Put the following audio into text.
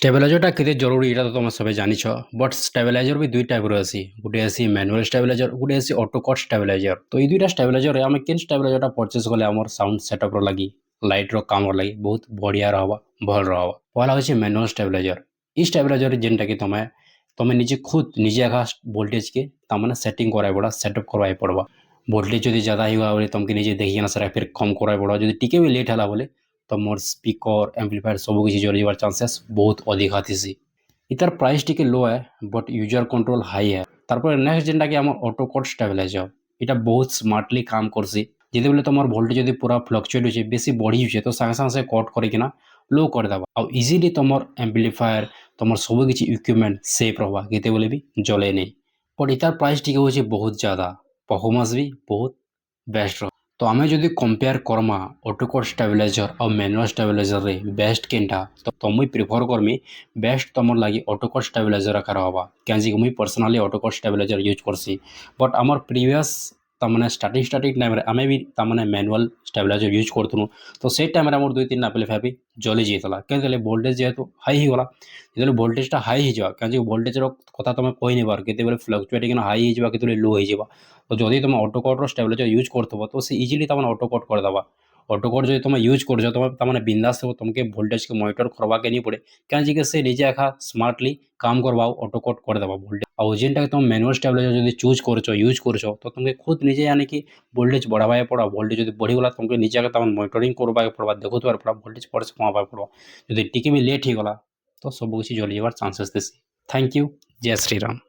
ষ্টেবিলাইজরটা কেতে জরুরি এটা তো তোমরা সবাই জানিছ। বট ষ্টেবিলাইজর বি দুই টাইপর আছে, গোটে আছে ম্যানুয়াল ষ্টেবিলাইজর, গোটে আছে অটো কট ষ্টেবিলাইজর। তো এই দুইটা ষ্টেবিলাইজরে আমি কেন ষ্টেবিলাইজরটা পরচেজ কলে আমার সাউন্ড সেটঅপর লাগি, লাইটর কামর লাগি বহুত বঢ়িয়া রহবা, ভাল রহবা। পহলা হচ্ছে ম্যানুয়াল ষ্টেবিলাইজর। এই ষ্টেবিলাইজর যেনটাকে তুমি নিজে খুদ নিজে একা ভোল্টেজকে তার সেটিং করাই পড়া, সেটঅপ করবাই পড়বা। ভোল্টেজ যদি ज़्यादा ही हुआ बोले तुमके निजे देखिए ना सर फिर कम कराई पड़ा जो टिके भी लेट है बोले तो मोर स्पीकर एम्पलीफायर सब किसी जरी जावार चांसेस बहुत अधिक आतीसी। इतार प्राइस टिके लो है बट यूजर कंट्रोल हाई है। তারপরে নেক্সট যেটাকে আমার অটো কোড স্টেবিলাইজার, এটা বহুত স্মার্টলি কাম করছে। যেতেবেলে তোমার ভোল্টেজ যদি পুরা ফ্লকচুয়েট হচ্ছে, বেশি বড়ি হচ্ছে, তো সাଙ୍ଗে সাଙ୍ଗে কট করিকিনা লো করে দেবা। আর ইজিলি তোমার এম্পলিফায়ার তোমার ସବୁ କିଛି ইকুইপমেন্ট সেফ রহবা, কেতেবেলে भी জলে নেই। বট এটার প্রাইস টিকে হচ্ছে বহুত ज़्यादा, परफॉर्मेंस भी बहुत बेस्ट रहा। तो आमे जदि कंपेयर करमा ऑटोकोड स्टेबलाइजर और मैनुअल स्टेबलाइजर रे बेस्ट केनटा, तो मुई प्रिफर करमी बेस्ट तमर लागी ऑटोकोड स्टेबलाइजर रखा रहबा। क्योंकि मुई पर्सनली ऑटोकोड स्टेबलाइजर यूज करसी। बट आमर प्रीवियस तमने स्टार्टिंग टाइम रे आमे भी तमने मैनुअल स्टेबलाइजर यूज करथुनु। तो से टाइम रे हमर 2-3 एम्पलीफायर भी जली जेतला। केतले वोल्टेज जेहेतु हाई ही होला, जेतले वोल्टेज टा हाई ही जावा, क्योंकि वोल्टेज रो कथा तमे कहि नै पार, केतेबेले फ्लक्चुएटिंग ना हाई ही जावा, केतेबेले लो ही जावा। तो जदि तुम ऑटोकोड स्टेबलाइजर यूज करथबो तो से इजिली तमने ऑटोकोड कर देबा। ऑटोकोड जो तुम यूज कर तमने बिंदास हो, तुमके वोल्टेज के मॉनिटर करवा के नहीं पड़े, क्या जी के से निजे एका स्मार्टली काम करवाओ ऑटोकोड कर देबा वोल्टेज। और जेनटा तुम मैनुअल स्टेबलाइजर जदि चूज करछो यूज करछो तो तुमके खुद निजे यानी कि वोल्टेज बढ़ावा पड़ा। वोल्टेज जदि बढ़ी गला तुमके निजे एका तमन मॉनिटरिंग करबा पड़बा, देखुतबार पड़ा वोल्टेज पर से कमाबा पड़बा। जदि टिके भी लेट ही गला तो सब किछि जली जाबार चांसेस देसी। Thank you. जय श्री राम।